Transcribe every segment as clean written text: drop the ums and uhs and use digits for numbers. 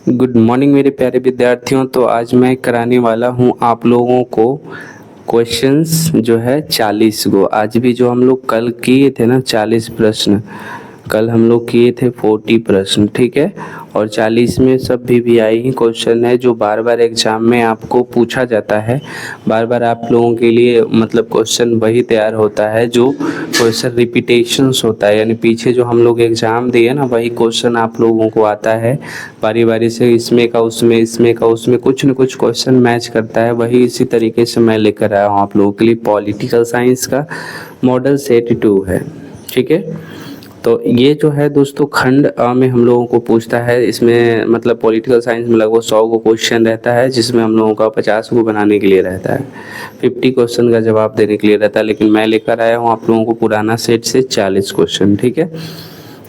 Good morning मेरे प्यारे विद्यार्थियों। तो आज मैं कराने वाला हूँ आप लोगों को क्वेश्चंस जो है 40 गो। आज भी जो हम लोग कल किए थे ना 40 प्रश्न, कल हम लोग किए थे 40 प्रश्न, ठीक है। और 40 में सब वीवीआई ही क्वेश्चन है जो बार बार एग्जाम में आपको पूछा जाता है। बार बार आप लोगों के लिए मतलब क्वेश्चन वही तैयार होता है जो क्वेश्चन रिपीटेशंस होता है, यानी पीछे जो हम लोग एग्जाम दिए ना वही क्वेश्चन आप लोगों को आता है बारी बारी से, इसमें का उसमें, इसमें का उसमें, कुछ न कुछ क्वेश्चन मैच करता है। वही इसी तरीके से मैं लेकर आया हूँ आप लोगों के लिए। पॉलिटिकल साइंस का मॉडल सेट 2 है, ठीक है। तो ये जो है दोस्तों खंड अ में हम लोगों को पूछता है। इसमें मतलब पॉलिटिकल साइंस में लगभग 100 को क्वेश्चन रहता है, जिसमें हम लोगों का 50 को बनाने के लिए रहता है, 50 क्वेश्चन का जवाब देने के लिए रहता है। लेकिन मैं लेकर आया हूँ आप लोगों को पुराना सेट से 40 क्वेश्चन, ठीक है।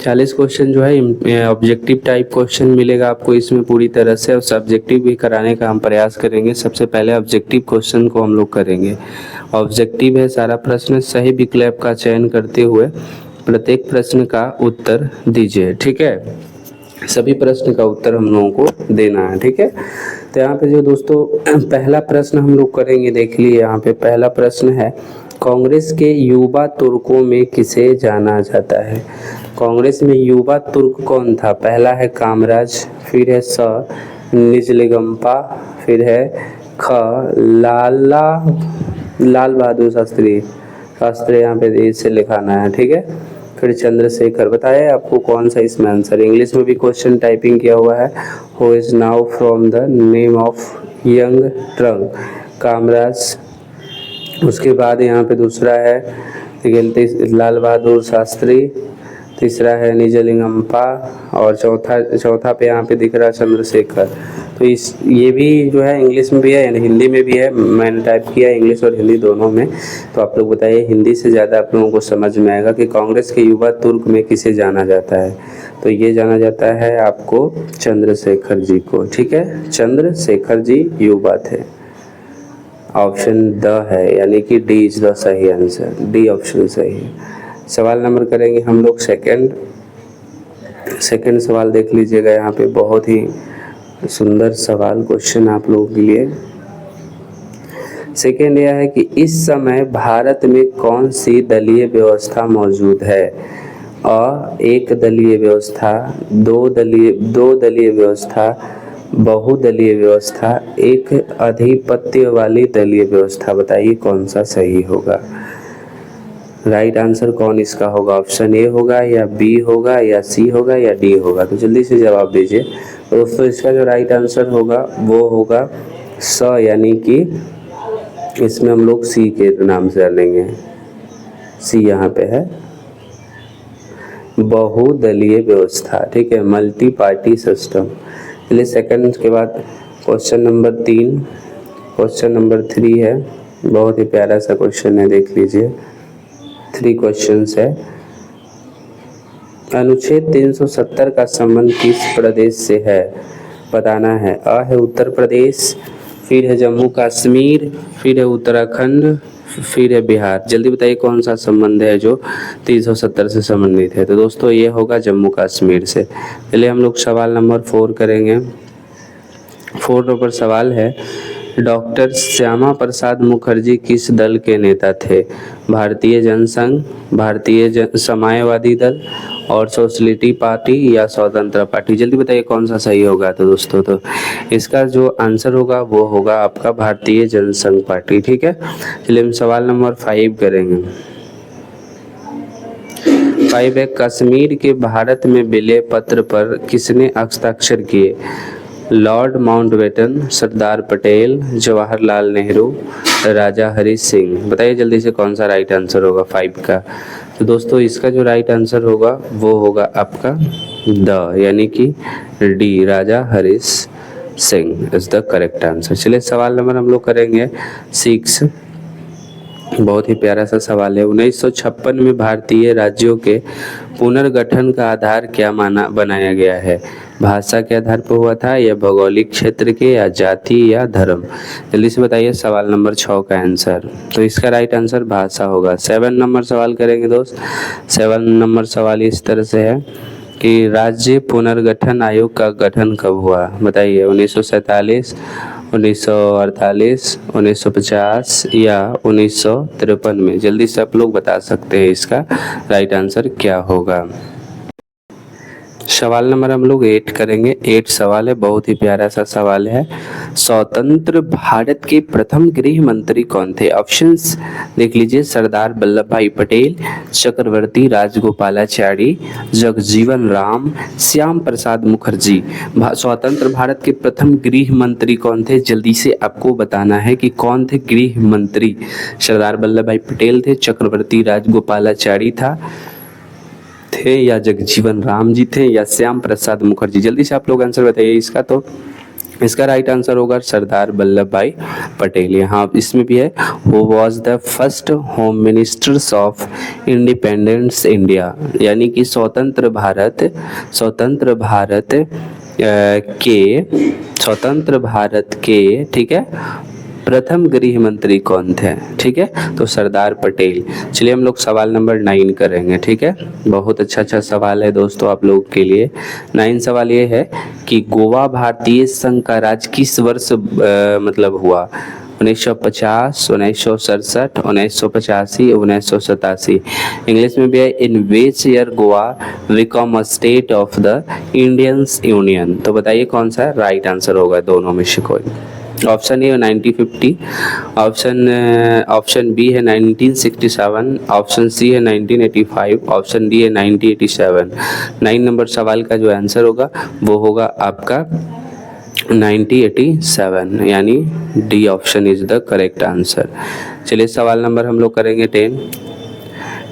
40 क्वेश्चन जो है ऑब्जेक्टिव टाइप क्वेश्चन मिलेगा आपको इसमें पूरी तरह से, और सब्जेक्टिव भी कराने का हम प्रयास करेंगे। सबसे पहले ऑब्जेक्टिव क्वेश्चन को हम लोग करेंगे। ऑब्जेक्टिव है सारा प्रश्न सही विकल्प का चयन करते हुए प्रत्येक प्रश्न का उत्तर दीजिए, ठीक है। सभी प्रश्न का उत्तर हम लोगों को देना है, ठीक है। तो यहाँ पे जो दोस्तों पहला प्रश्न हम लोग करेंगे, देख लिए यहाँ पे पहला प्रश्न है, कांग्रेस के युवा तुर्कों में किसे जाना जाता है। कांग्रेस में युवा तुर्क कौन था। पहला है कामराज, फिर है स निजलिगंपा, फिर है ख लाल बहादुर शास्त्री। शास्त्री यहाँ पे से लिखाना है, ठीक है। फिर चंद्रशेखर। बताया आपको कौन सा इसमें आंसर। इंग्लिश में भी क्वेश्चन टाइपिंग किया हुआ है। Who is now from the name of young trunk, Kamaraj. उसके बाद यहाँ पे दूसरा है लाल बहादुर शास्त्री, तीसरा है निजलिंगम्पा, और चौथा पे यहाँ पे दिख रहा है चंद्रशेखर। तो ये भी जो है इंग्लिश में भी है, यानी हिंदी में भी है। मैंने टाइप किया है इंग्लिश और हिंदी दोनों में। तो आप लोग बताइए हिंदी से ज़्यादा आप लोगों को समझ में आएगा कि कांग्रेस के युवा तुर्क में किसे जाना जाता है। तो ये जाना जाता है आपको चंद्रशेखर जी को, ठीक है। चंद्रशेखर जी युवा थे। ऑप्शन द है, यानी कि डी इज द सही आंसर। डी ऑप्शन सही है। सवाल नंबर करेंगे हम लोग सेकंड सवाल देख लीजिएगा। यहाँ पे बहुत ही सुंदर सवाल क्वेश्चन आप लोगों के लिए। सेकंड यह है कि इस समय भारत में कौन सी दलीय व्यवस्था मौजूद है। एक दलीय व्यवस्था, दो दलीय व्यवस्था, बहुदलीय व्यवस्था, एक अधिपत्य वाली दलीय व्यवस्था। बताइए कौन सा सही होगा। राइट आंसर कौन इसका होगा। ऑप्शन ए होगा या बी होगा या सी होगा या डी होगा। तो जल्दी से जवाब दीजिए। तो दोस्तों इसका जो राइट आंसर होगा वो होगा स, यानी कि इसमें हम लोग सी के नाम से जानेंगे। सी यहाँ पे है बहुदलीय व्यवस्था, ठीक है, मल्टी पार्टी सिस्टम। चलिए सेकंड के बाद क्वेश्चन नंबर 3, क्वेश्चन नंबर 3 है। बहुत ही प्यारा सा क्वेश्चन है, देख लीजिए। 3 क्वेश्चंस है। अनुच्छेद 370 का संबंध किस प्रदेश से है, बताना है। अ है उत्तर प्रदेश, फिर है जम्मू कश्मीर, फिर है उत्तराखंड, फिर है बिहार। जल्दी बताइए कौन सा संबंध है जो 370 से संबंधित है। तो दोस्तों ये होगा जम्मू कश्मीर से। चलिए हम लोग सवाल नंबर 4 करेंगे। 4 नंबर सवाल है, डॉक्टर श्यामा प्रसाद मुखर्जी किस दल के नेता थे। भारतीय जनसंघ, समाजवादी दल, और सोशलिटी पार्टी या स्वतंत्र पार्टी। जल्दी बताइए कौन सा सही होगा। तो दोस्तों तो इसका जो आंसर होगा वो होगा आपका भारतीय जनसंघ पार्टी, ठीक है। चलिए हम सवाल नंबर 5 करेंगे। 5 है, कश्मीर के भारत में विलय पत्र पर किसने हस्ताक्षर किए। लॉर्ड माउंटबेटन, सरदार पटेल, जवाहरलाल नेहरू, राजा हरि सिंह। बताइए जल्दी से कौन सा राइट आंसर होगा 5 का। तो दोस्तों इसका जो राइट आंसर होगा वो होगा आपका द, यानी कि D, Raja Hari Singh is the correct answer. चलिए सवाल नंबर हम लोग करेंगे 6। बहुत ही प्यारा सा सवाल है। 1956 में भारतीय राज्यों के पुनर्गठन का आधार क्या बनाया गया है। भाषा के आधार पर हुआ था, या भौगोलिक क्षेत्र के, या जाति, या धर्म। जल्दी से बताइए सवाल नंबर 6 का आंसर। तो इसका राइट आंसर भाषा होगा। 7 नंबर सवाल करेंगे दोस्त। 7 नंबर सवाल इस तरह से है, कि राज्य पुनर्गठन आयोग का गठन कब हुआ? बताइए, 1947, 1948, 1950 या 1953 में? जल्दी से आप लोग बता सकते हैं इसका राइट आंसर क्या होगा। सवाल नंबर हम लोग 8 करेंगे। 8 सवाल है, बहुत ही प्यारा सा सवाल है। स्वतंत्र भारत के प्रथम गृह मंत्री कौन थे? ऑप्शंस देख लीजिए, सरदार वल्लभ भाई पटेल, चक्रवर्ती राजगोपालाचारी, जगजीवन राम, श्याम प्रसाद मुखर्जी। स्वतंत्र भारत के प्रथम गृह मंत्री कौन थे? जल्दी से आपको बताना है कि कौन थे गृह मंत्री। सरदार वल्लभ भाई पटेल थे, चक्रवर्ती राजगोपालाचारी थे या जगजीवन राम जी थे या श्याम प्रसाद मुखर्जी? जल्दी से आप लोग आंसर बताइए इसका। तो इसका राइट आंसर होगा सरदार वल्लभ भाई पटेल। यहाँ इसमें भी है, who was the first home ministers of independence India, यानी कि स्वतंत्र भारत के ठीक है प्रथम गृह मंत्री कौन थे? ठीक है, तो सरदार पटेल। चलिए हम लोग सवाल नंबर 9 करेंगे। ठीक है, बहुत अच्छा सवाल है दोस्तों आप लोगों के लिए। 9 सवाल ये है कि गोवा भारतीय संघ का राज्य किस वर्ष मतलब हुआ? 1950, 1967, 1985, 1987। इंग्लिश में भी है, in which year Goa become a state of the Indian union? तो बताइए कौन सा राइट आंसर होगा दोनों में से कोई। ऑप्शन ए है 1950, ऑप्शन बी है 1967, ऑप्शन सी है 1985, ऑप्शन डी है 1987। 9 नंबर सवाल का जो आंसर होगा वो होगा आपका 1987, यानी D option is the correct answer. चलिए सवाल नंबर हम लोग करेंगे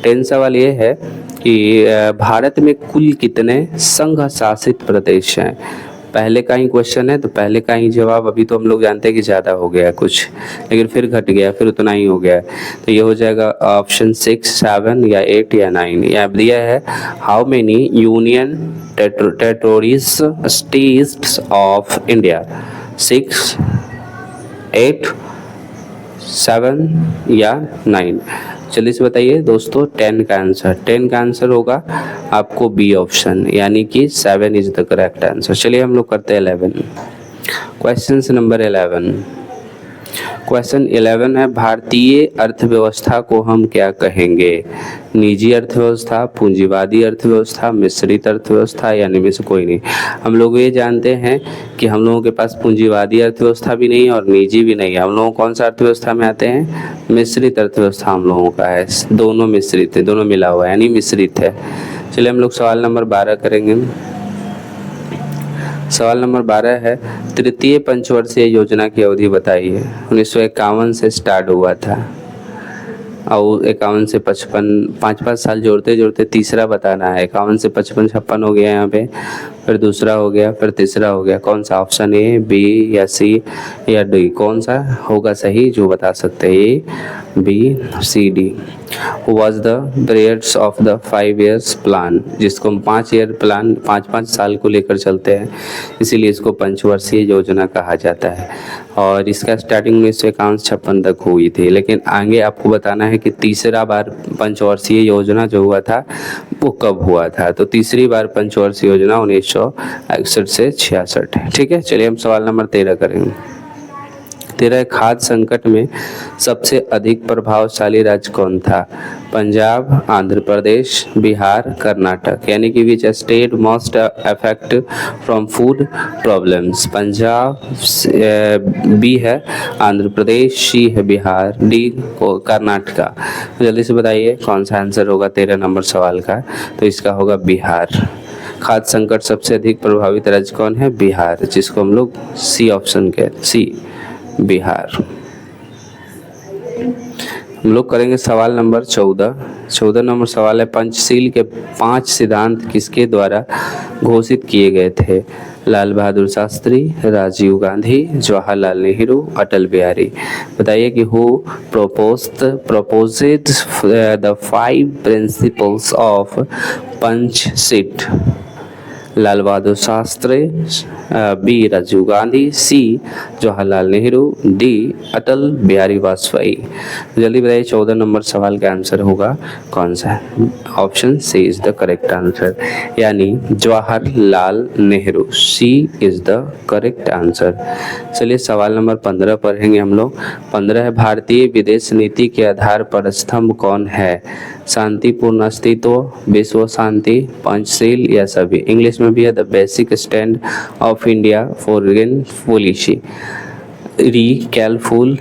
10 सवाल ये है कि भारत में कुल कितने संघ शासित प्रदेश हैं? पहले का ही क्वेश्चन है तो पहले का ही जवाब। अभी तो हम लोग जानते हैं कि ज़्यादा हो गया कुछ, लेकिन फिर घट गया, फिर उतना ही हो गया। तो ये हो जाएगा ऑप्शन 6, 7 या 8 या 9। यहाँ दिया है, how many union territories states of India? 6, 8, 7 या 9? जल्दी से बताइए दोस्तों। 10 का आंसर होगा आपको बी ऑप्शन, यानी कि 7 इज द करेक्ट आंसर। चलिए हम लोग करते हैं 11। Question number 11। क्वेश्चन 11 है, भारतीय अर्थव्यवस्था को हम क्या कहेंगे? निजी अर्थव्यवस्था, पूंजीवादी अर्थव्यवस्था, मिश्रित अर्थव्यवस्था या इनमें से कोई नहीं? हम लोग ये जानते हैं कि हम लोगों के पास पूंजीवादी अर्थव्यवस्था भी नहीं है और निजी भी नहीं है। हम लोग कौन सा अर्थव्यवस्था में आते हैं? मिश्रित अर्थव्यवस्था हम लोगों का है। दोनों मिश्रित है, दोनों मिला हुआ है, यानी मिश्रित है। चलिए हम लोग सवाल नंबर 12 करेंगे। सवाल नंबर 12 है, तृतीय पंचवर्षीय योजना की अवधि बताइए। 1951 से स्टार्ट हुआ था और 51 से 55, 5 साल जोड़ते जोड़ते तीसरा बताना है। 51 से 55, 56 हो गया यहाँ पे, फिर दूसरा हो गया, फिर तीसरा हो गया। कौन सा? ऑप्शन ए, बी या सी या डी? कौन सा होगा सही जो बता सकते हैं? A, B, C, D. Was the periods of the 5 years plan, जिसको हम 5 ईयर प्लान 5 साल को लेकर चलते हैं, इसीलिए इसको पंचवर्षीय योजना कहा जाता है। और इसका स्टार्टिंग 1951-56 तक हुई थी, लेकिन आगे आपको बताना है कि तीसरा बार पंचवर्षीय योजना जो हुआ था वो कब हुआ था। तो तीसरी बार पंचवर्षीय योजना 1961 से 66। ठीक है, चलिए हम सवाल नंबर 13 करेंगे। 13, खाद्य संकट में सबसे अधिक प्रभावशाली राज्य कौन था? पंजाब, आंध्र प्रदेश, बिहार, कर्नाटक? यानी कि which state most affect from food problems? Punjab, B है आंध्र प्रदेश, सी है बिहार, डी कर्नाटका? जल्दी से बताइए कौन सा आंसर होगा 13 नंबर सवाल का। तो इसका होगा बिहार। खाद्य संकट सबसे अधिक प्रभावित राज्य कौन है? बिहार, जिसको हम लोग सी ऑप्शन कहते हैं, सी बिहार। हम लोग करेंगे सवाल नंबर 14। 14 नंबर सवाल है, पंचशील के 5 सिद्धांत किसके द्वारा घोषित किए गए थे? लाल बहादुर शास्त्री, राजीव गांधी, जवाहरलाल नेहरू, अटल बिहारी? बताइए कि who proposed the 5 principles of Panchsheel? Lal Bahadur Shastri, B Rajiv Gandhi, C Jawaharlal Nehru, D Atal Bihari Vajpayee. जल्दी बताइए 14 नंबर सवाल का आंसर होगा कौन सा? Option C is the correct answer, यानी Jawaharlal Nehru, C is the correct answer. चलिए सवाल नंबर 15 पढ़ेंगे हम लोग। 15 है, भारतीय विदेश नीति के आधार पर स्तंभ कौन है? शांतिपूर्ण अस्तित्व, विश्व शांति, पंचशील या सभी। इंग्लिश में भी है the basic stand of India foreign policy, रिकैलफुल,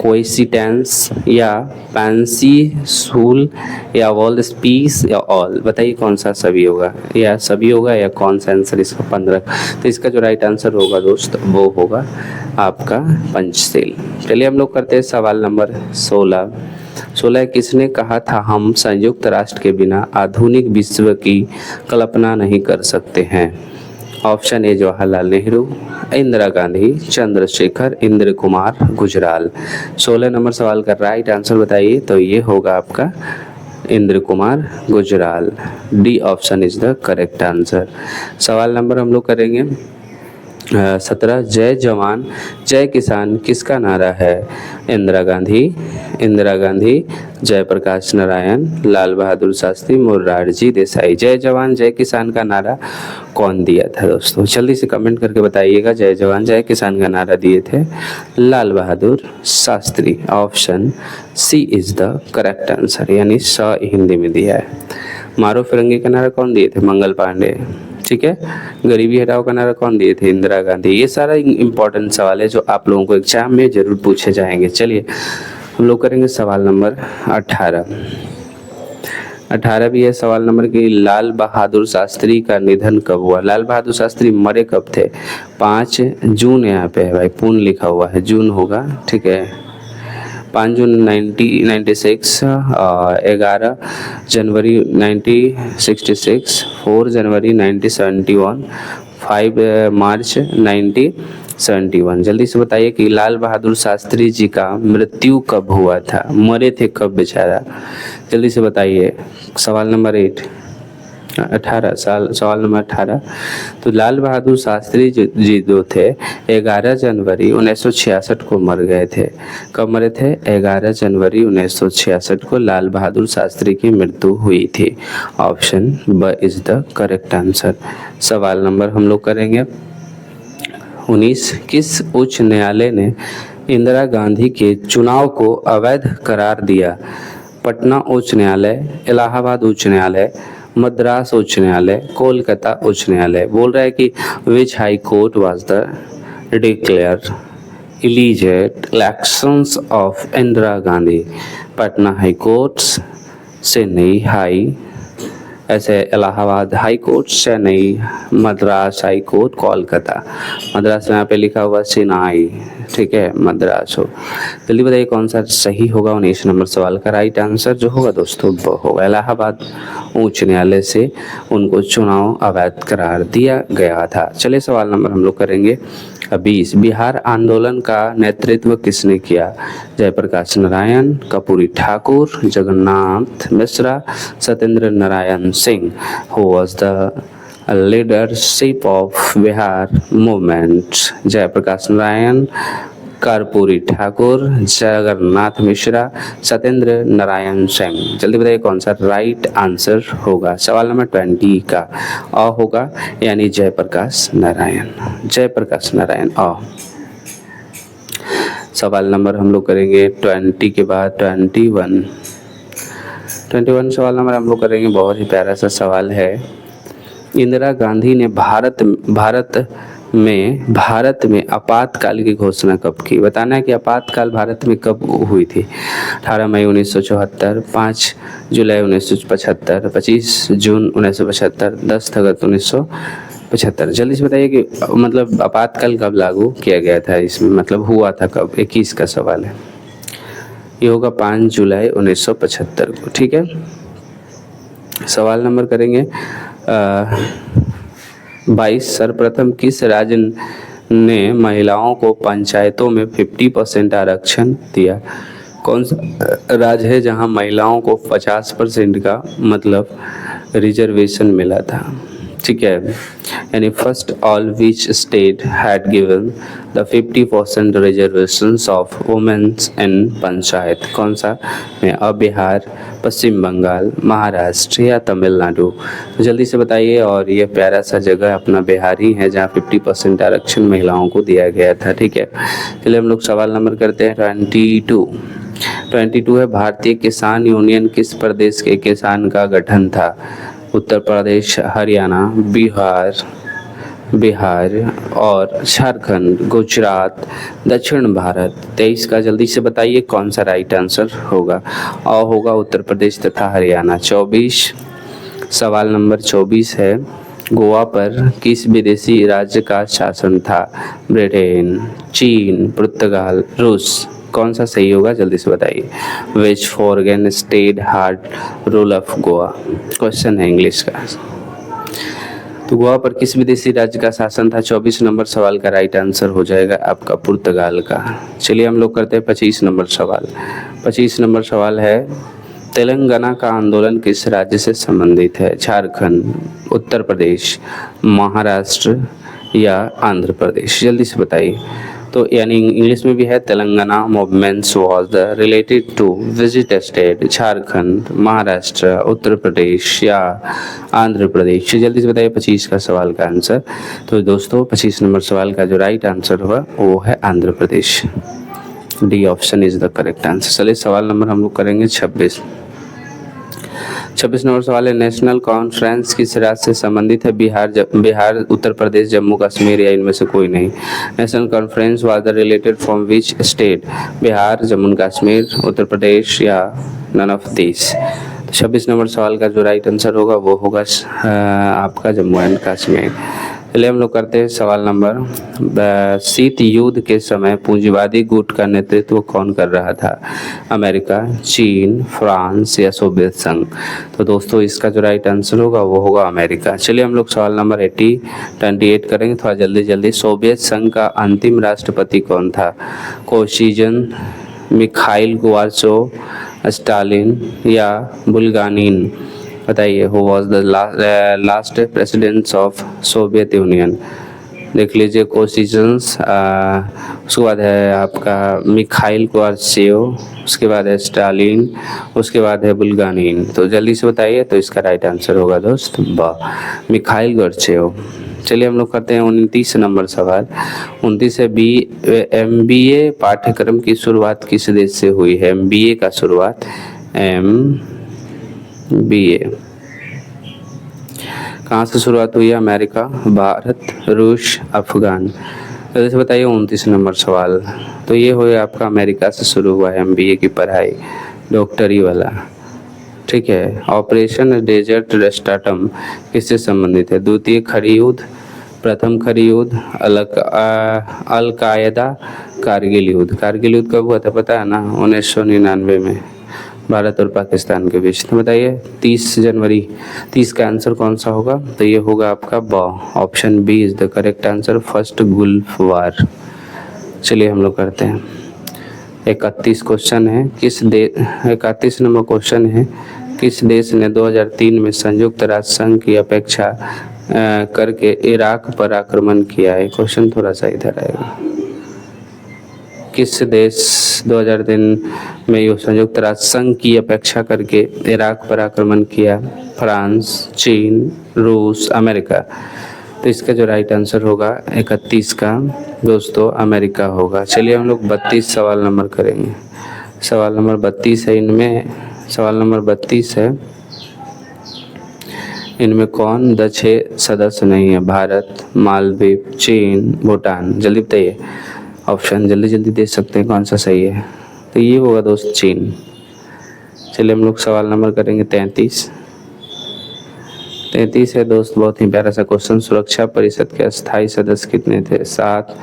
कोइंसिडेंस या पेंसिसूल या वर्ल्ड पीस या ऑल। बताइए कौन सा सभी होगा, या सभी होगा या कौन सा आंसर इसका 15? तो इसका जो राइट आंसर होगा दोस्त वो होगा आपका पंचशील। चलिए हम लोग करते हैं सवाल नंबर 16। 16 किसने कहा था हम संयुक्त राष्ट्र के बिना आधुनिक विश्व की कल्पना नहीं कर सकते हैं? Option A Jawaharlal Nehru, Indira Gandhi, Chandrashekhar, Indra Kumar, Gujral. 16 number सवाल का राइट आंसर बताइए, तो ये होगा आपका Indra Kumar Gujral. D option is the correct answer. सवाल नंबर हम लोग करेंगे 17, जय जवान जय किसान किसका नारा है? इंदिरा गांधी, जयप्रकाश नारायण, लाल बहादुर शास्त्री, मोरारजी देसाई। जय जवान जय किसान का नारा कौन दिया था दोस्तों? जल्दी से कमेंट करके बताइएगा। जय जवान जय किसान का नारा दिए थे Lal Bahadur Shastri. Option C is the correct answer, यानी स हिंदी में दिया है। मारो फिरंगी का नारा कौन दिए थे? मंगल पांडे। ठीक है, गरीबी हटाओ का नारा कौन दिए थे? इंदिरा गांधी। ये सारा इंपॉर्टेंट सवाल है जो आप लोगों को एग्जाम में जरूर पूछे जाएंगे। चलिए हम लोग करेंगे सवाल नंबर 18। 18 भी है सवाल नंबर की, लाल बहादुर शास्त्री का निधन कब हुआ? लाल बहादुर शास्त्री मरे कब थे? 5 जून यहाँ पे है भाई, पूर्ण लिखा हुआ है, जून होगा। ठीक है, 5 जून 1996, 11 जनवरी 1966, 4 जनवरी 1971, 5 मार्च 1971। जल्दी से बताइए कि लाल बहादुर शास्त्री जी का मृत्यु कब हुआ था? मरे थे कब बेचारा? जल्दी से बताइए। सवाल नंबर 18 सवाल नंबर 18। तो लाल बहादुर शास्त्री जी जो थे 11 जनवरी 1966 को मर गए थे। कब मरे थे? 11 जनवरी 1966 को लाल बहादुर शास्त्री की मृत्यु हुई थी। ऑप्शन ब इज द करेक्ट आंसर। सवाल नंबर हम लोग करेंगे 19, किस उच्च न्यायालय ने इंदिरा गांधी के चुनाव को अवैध करार दिया? पटना उच्च न्यायालय, इलाहाबाद उच्च न्यायालय, मद्रास उच्च न्यायालय, कोलकाता उच्च न्यायालय। बोल रहा है कि which high court was the declare illegit elections of Indira Gandhi? Patna high court, Chennai high, ऐसे Allahabad high court, Chennai, Madras high court, Kolkata. Madras में यहाँ पे लिखा हुआ चेन्नई, ठीक है, मद्रास हो। जल्दी बताइए कौन सा सही होगा 19 नंबर सवाल का राइट आंसर जो होगा दोस्तों वो होगा इलाहाबाद उच्च न्यायालय से उनको चुनाव अवैध करार दिया गया था। चलिए सवाल नंबर हम लोग करेंगे 20, बिहार आंदोलन का नेतृत्व किसने किया? Jayaprakash Narayan, Karpoori Thakur, Jagannath Mishra, Satyendra Narayan Singh. Who was the leadership of Bihar movement? Jayaprakash Narayan, Karpoori Thakur, Jagannath Mishra, Satyendra Narayan Singh. जल्दी बताइए कौन सा राइट आंसर होगा? सवाल नंबर 20 का अ होगा, यानी जयप्रकाश नारायण, जयप्रकाश नारायण अ। सवाल नंबर हम लोग करेंगे 20 के बाद 21 सवाल नंबर हम लोग करेंगे। बहुत ही प्यारा सा सवाल है। इंदिरा गांधी ने भारत में आपातकाल की घोषणा कब की? बताना है कि आपातकाल भारत में कब हुई थी। 18 मई 1974, 5 जुलाई 1975, 25 जून 1975, 10 अगस्त 1975। जल्दी से बताइए कि मतलब आपातकाल कब लागू किया गया था, इसमें मतलब हुआ था कब? 21 का सवाल है। ये होगा 5 जुलाई 1975 को। ठीक है, सवाल नंबर करेंगे 22, सर्वप्रथम किस राज्य ने महिलाओं को पंचायतों में 50% आरक्षण दिया? कौन सा राज्य है जहां महिलाओं को 50% का मतलब रिजर्वेशन मिला था? ठीक है, यानी first all which state had given the 50% reservations of womens in panchayat, कौन सा में? अब बिहार, पश्चिम बंगाल, महाराष्ट्र या तमिलनाडु? तो जल्दी से बताइए। और ये प्यारा सा जगह अपना बिहार ही है जहाँ 50% आरक्षण महिलाओं को दिया गया था। ठीक है, चलिए हम लोग सवाल नंबर करते हैं 22 है, भारतीय किसान यूनियन किस प्रदेश के किसान का गठन था? उत्तर प्रदेश, हरियाणा, बिहार और झारखंड, गुजरात, दक्षिण भारत। 23 का जल्दी से बताइए कौन सा राइट आंसर होगा? और होगा उत्तर प्रदेश तथा हरियाणा। 24, सवाल नंबर 24 है, गोवा पर किस विदेशी राज्य का शासन था? ब्रिटेन, चीन, पुर्तगाल, रूस, कौन सा सही होगा? जल्दी से बताइए। Which foreign state had rule of Goa, question है इंग्लिश का। तो गोवा पर किस विदेशी राज्य का शासन था? 24 नंबर सवाल का राइट आंसर हो जाएगा आपका पुर्तगाल का। चलिए हम लोग करते हैं 25 नंबर सवाल। 25 नंबर सवाल है, तेलंगाना का आंदोलन किस राज्य से संबंधित है? झारखंड, उत्तर प्रदेश, महाराष्ट्र या आंध्र प्रदेश? जल्दी से बताइए। तो यानी इंग्लिश में भी है, Telangana movements was the related to visit state, Jharkhand, Maharashtra, Uttar Pradesh या आंध्र प्रदेश? जल्दी से बताइए 25 का सवाल का आंसर। तो दोस्तों 25 नंबर सवाल का जो राइट आंसर हुआ वो है Andhra Pradesh. D option is the correct answer. चलिए सवाल नंबर हम लोग करेंगे 26 नंबर सवाल है, नेशनल कॉन्फ्रेंस किस राज्य से संबंधित है? बिहार, उत्तर प्रदेश, जम्मू कश्मीर या इनमें से कोई नहीं? National conference was the related from which state? Bihar, Jammu Kashmir, Uttar Pradesh या नन ऑफ दिस? 26 नंबर सवाल का जो राइट आंसर होगा वो होगा आपका जम्मू एंड कश्मीर। चलिए हम लोग करते हैं सवाल नंबर, शीत युद्ध के समय पूंजीवादी गुट का नेतृत्व कौन कर रहा था? अमेरिका, चीन, फ्रांस या सोवियत संघ? तो दोस्तों इसका जो राइट आंसर होगा वो होगा अमेरिका। चलिए हम लोग सवाल नंबर 28 करेंगे थोड़ा जल्दी। सोवियत संघ का अंतिम राष्ट्रपति कौन था? कोशिजन, मिखाइल गोर्बाचोव, स्टालिन या बुल्गानिन? बताइए, who was the last presidents of Soviet Union? देख लीजिए, कोशिजन्स, उसके बाद है आपका मिखाइल गोर्बाचोव, उसके बाद है स्टालिन, उसके बाद है बुल्गानिन। तो जल्दी से बताइए। तो इसका राइट आंसर होगा दोस्त मिखाइल गोर्बाचोव। चलिए हम लोग करते हैं 29 नंबर सवाल। 29 है, MBA पाठ्यक्रम की शुरुआत किस देश से हुई है? MBA का शुरुआत MBA कहाँ से शुरुआत हुई है? अमेरिका, भारत, रूस, अफगान? जल्दी से बताइए 29 नंबर सवाल। तो ये हो आपका अमेरिका से शुरू हुआ है MBA की पढ़ाई, डॉक्टरी वाला। ठीक है, ऑपरेशन डेजर्ट रेस्टार्टम किससे संबंधित है? द्वितीय खड़ी युद्ध, प्रथम खड़ी युद्ध, अल कायदा, कारगिल युद्ध? कारगिल युद्ध कब हुआ था पता है ना? 1999 में भारत और पाकिस्तान के बीच। तो बताइए 30 जनवरी। 30 का आंसर कौन सा होगा? तो ये होगा आपका option B is the correct answer, first gulf war. चलिए हम लोग करते हैं 31 क्वेश्चन है, 31 नंबर क्वेश्चन है, किस देश ने 2003 में संयुक्त राष्ट्र संघ की अपेक्षा करके इराक पर आक्रमण किया है? क्वेश्चन थोड़ा सा इधर आएगा। किस देश 2003 में संयुक्त राष्ट्र संघ की अपेक्षा करके इराक पर आक्रमण किया? फ्रांस, चीन, रूस, अमेरिका? तो इसका जो राइट आंसर होगा 31 का दोस्तों अमेरिका होगा। चलिए हम लोग 32 सवाल नंबर करेंगे। सवाल नंबर 32 है, इनमें कौन 6 सदस्य नहीं है? भारत, मालदीव, चीन, भूटान? जल्दी बताइए, ऑप्शन जल्दी दे सकते हैं, कौन सा सही है? तो ये होगा दोस्त चीन। चलिए हम लोग सवाल नंबर करेंगे 33 है दोस्त, बहुत ही प्यारा सा क्वेश्चन। सुरक्षा परिषद के अस्थायी सदस्य कितने थे? 7,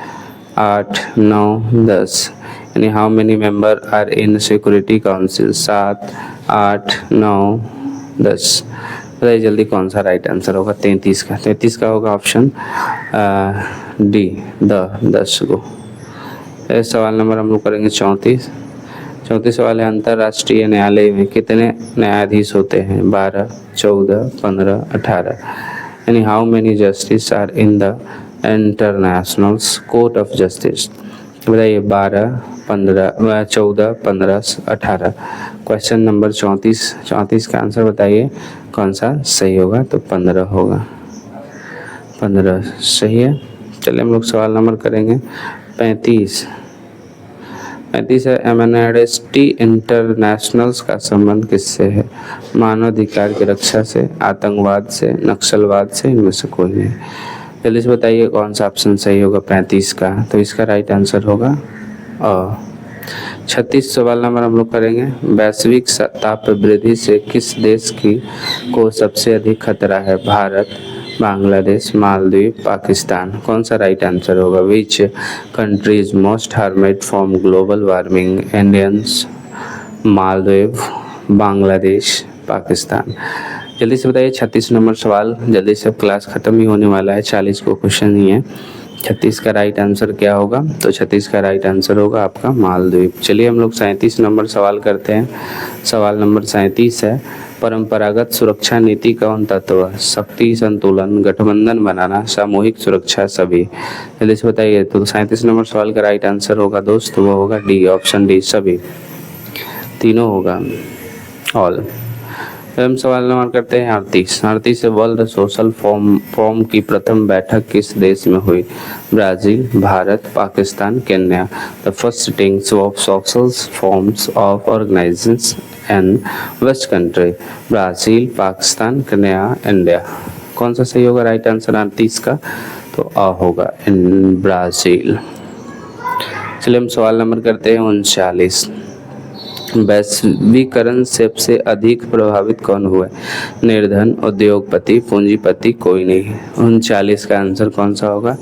8, 9, 10? यानी how many member are in security council? 7, 8, 9, 10? बताइए जल्दी कौन सा राइट आंसर होगा 33 का? 33 का होगा ऑप्शन डी, 10 को। सवाल नंबर हम लोग करेंगे 34 सवाल है, अंतर्राष्ट्रीय न्यायालय में कितने न्यायाधीश होते हैं? 12, 14, 15, 18? यानी how many justice are in the international court of justice. बताइए 12, 15, 14, 15, 18। क्वेश्चन नंबर 34 का आंसर बताइए कौन सा सही होगा, तो 15 होगा। 15 सही है। चलिए हम लोग सवाल नंबर करेंगे 35। 35 है, एमनेस्टी इंटरनेशनल्स का संबंध किससे है? मानवाधिकार की रक्षा से, आतंकवाद से, नक्सलवाद से, इनमें से कोई नहीं। जल्दी से बताइए कौन सा ऑप्शन सही होगा 35 का, तो इसका राइट आंसर होगा 36 सवाल नंबर हम लोग करेंगे। वैश्विक ताप वृद्धि से किस देश को सबसे अधिक खतरा है? भारत, बांग्लादेश, मालदीव, पाकिस्तान। कौन सा राइट आंसर होगा? Which country is most harmed from global warming? Indians, Maldives, Bangladesh, Pakistan. जल्दी से बताइए 36 नंबर सवाल। जल्दी से अब क्लास खत्म ही होने वाला है, 40 को क्वेश्चन ही है। 36 का राइट आंसर क्या होगा? तो 36 का राइट आंसर होगा आपका मालदीव। चलिए हम लोग 37 नंबर सवाल करते हैं। सवाल नंबर 37 है, परंपरागत सुरक्षा नीति कौन तत्व? शक्ति संतुलन, गठबंधन बनाना, सामूहिक सुरक्षा, सभी। जल्दी से बताइए। तो 37 नंबर सवाल का राइट आंसर होगा दोस्त, वो होगा डी, ऑप्शन डी, सभी। तीनों होगा, ऑल। हम सवाल नंबर करते हैं 38 से वर्ल्ड सोशल फोरम की प्रथम बैठक किस देश में हुई? Brazil, Bharat, Pakistan, Kenya. The first sittings of social forums of organisations in west country? Brazil, Pakistan, Kenya, India. कौन सा सही होगा राइट आंसर 38 का? तो होगा इन ब्राजील। चलिए हम सवाल नंबर करते हैं 39। वैश्वीकरण से सबसे अधिक प्रभावित कौन हुआ? निर्धन, उद्योगपति, पूंजीपति, कोई नहीं। 39 का आंसर कौन सा होगा?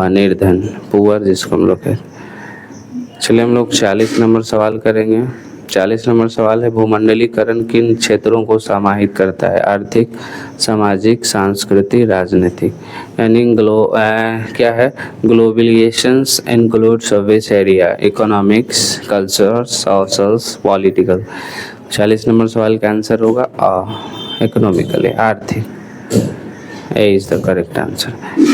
निर्धन, पुअर जिसको हम लोग कहते हैं। चलिए हम लोग 40 नंबर सवाल करेंगे। 40 नंबर सवाल है, भूमंडलीकरण किन क्षेत्रों को समाहित करता है? आर्थिक, सामाजिक, सांस्कृतिक, राजनीतिक। यानी क्या है? Globalisations includes service area, economics, culture, socials, political. 40 number सवाल का आंसर होगा इकोनॉमिकली, आर्थिक। A is the correct answer.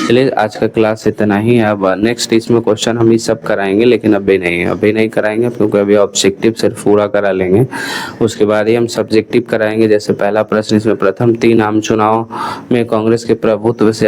चलिए आज का क्लास इतना ही। अब नेक्स्ट इसमें क्वेश्चन हम ये सब कराएंगे, लेकिन अभी नहीं कराएंगे क्योंकि अभी ऑब्जेक्टिव सिर्फ पूरा करा लेंगे। उसके बाद ही हम सब्जेक्टिव कराएंगे। जैसे पहला प्रश्न इसमें, प्रथम 3 आम चुनाव में कांग्रेस के प्रभुत्व से